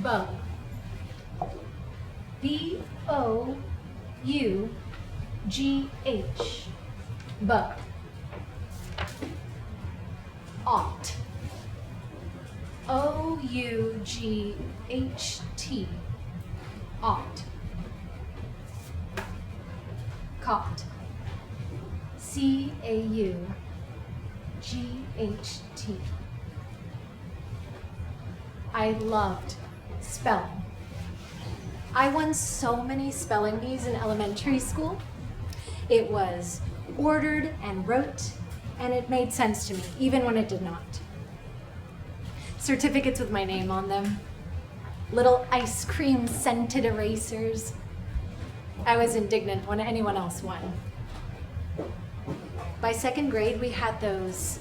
Bug. B-O-U-G-H. Bug. Ought. O-U-G-H-T. Ought. Caught. C-A-U-G-H-T. I loved spelling. I won so many spelling bees in elementary school. It was ordered and rote, and it made sense to me, even when it did not. Certificates with my name on them. Little ice cream scented erasers. I was indignant when anyone else won. By second grade, we had those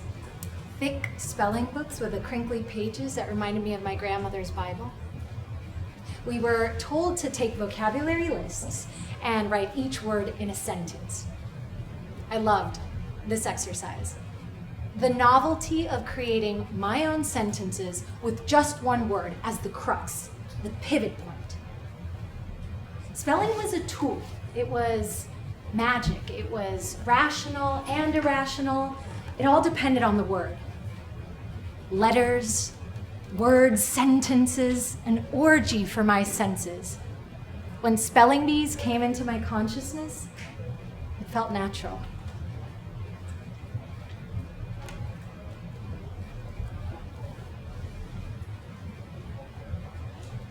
thick spelling books with the crinkly pages that reminded me of my grandmother's Bible. We were told to take vocabulary lists and write each word in a sentence. I loved this exercise. The novelty of creating my own sentences with just one word as the crux, the pivot point. Spelling was a tool. It was magic. It was rational and irrational. It all depended on the word. Letters, words, sentences, an orgy for my senses. When spelling bees came into my consciousness, it felt natural.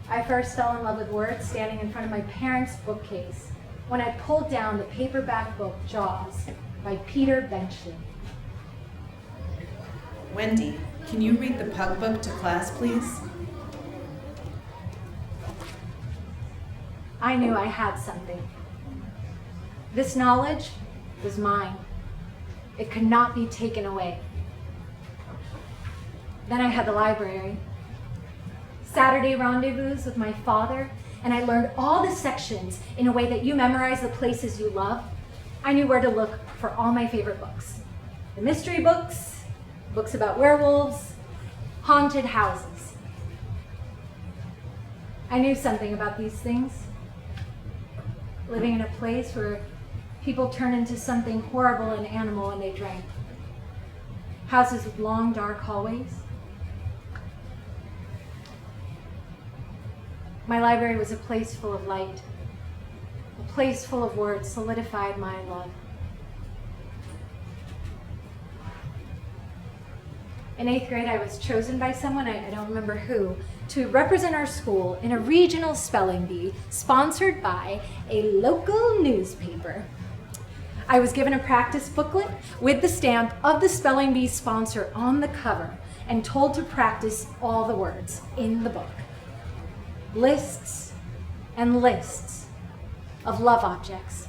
I first fell in love with words standing in front of my parents' bookcase when I pulled down the paperback book Jaws by Peter Benchley. Wendy, can you read the pug book to class, please? I knew I had something. This knowledge was mine. It could not be taken away. Then I had the library. Saturday rendezvous with my father, and I learned all the sections in a way that you memorize the places you love. I knew where to look for all my favorite books. The mystery books, books about werewolves, haunted houses. I knew something about these things. Living in a place where people turn into something horrible and animal when they drink. Houses with long, dark hallways. My library was a place full of light. A place full of words solidified my love. In 8th grade, I was chosen by someone, I don't remember who, to represent our school in a regional spelling bee sponsored by a local newspaper. I was given a practice booklet with the stamp of the spelling bee sponsor on the cover and told to practice all the words in the book. Lists and lists of love objects.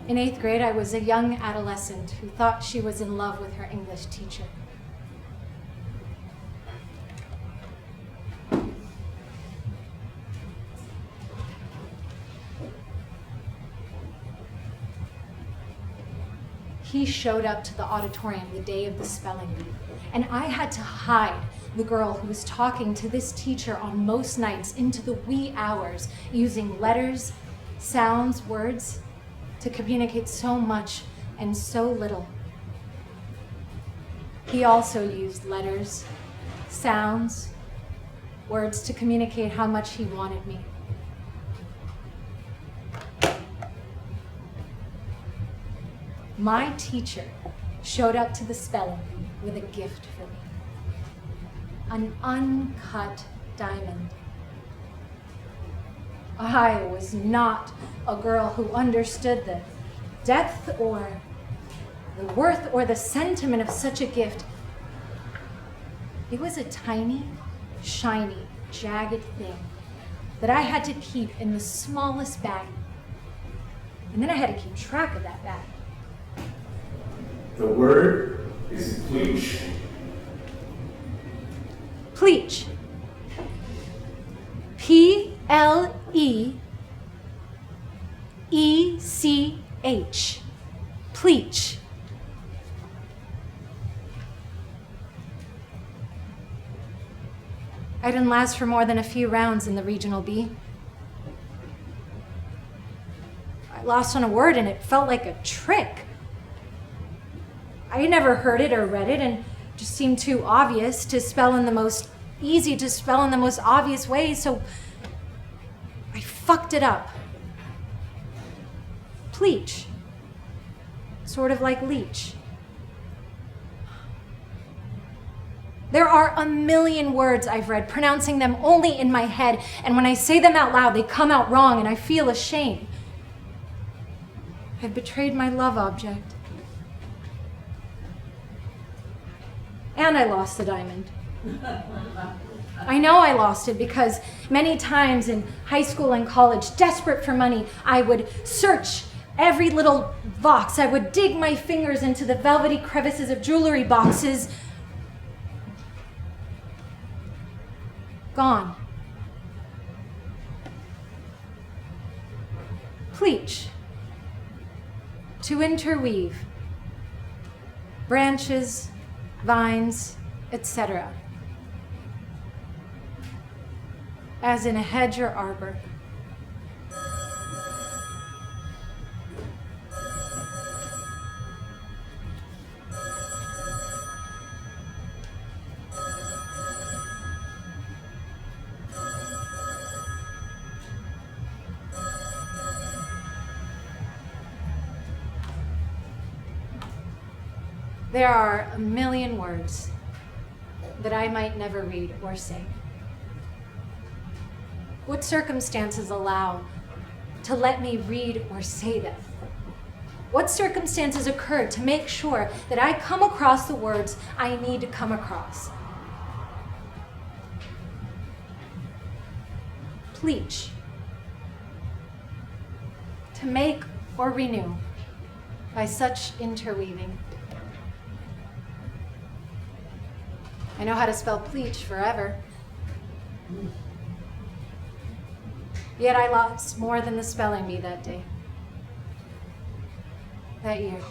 In 8th grade, I was a young adolescent who thought she was in love with her English teacher. He showed up to the auditorium the day of the spelling bee, and I had to hide the girl who was talking to this teacher on most nights into the wee hours, using letters, sounds, words to communicate so much and so little. He also used letters, sounds, words to communicate how much he wanted me. My teacher showed up to the spelling bee with a gift for me. An uncut diamond. I was not a girl who understood the depth or the worth or the sentiment of such a gift. It was a tiny, shiny, jagged thing that I had to keep in the smallest bag. And then I had to keep track of that bag. The word is pleach. Pleach. P-L-E-E-A-C-H. P-L-E-A-C-H. Pleach. I didn't last for more than a few rounds in the Regional B. I lost on a word and it felt like a trick. I had never heard it or read it and it just seemed too obvious to spell in the most easy to spell in the most obvious way, so I fucked it up. Pleach. Sort of like leech. There are a million words I've read, pronouncing them only in my head, and when I say them out loud, they come out wrong and I feel ashamed. I've betrayed my love object. And I lost the diamond. I know I lost it because many times in high school and college, desperate for money, I would search every little box. I would dig my fingers into the velvety crevices of jewelry boxes. Gone. Pleach. To interweave. Branches, vines, etc. As in a hedge or arbor. There are a million words that I might never read or say. What circumstances allow to let me read or say them? What circumstances occurred to make sure that I come across the words I need to come across? Pleach. To make or renew by such interweaving. I know how to spell pleach forever. Yet I lost more than the spelling bee that day. That year.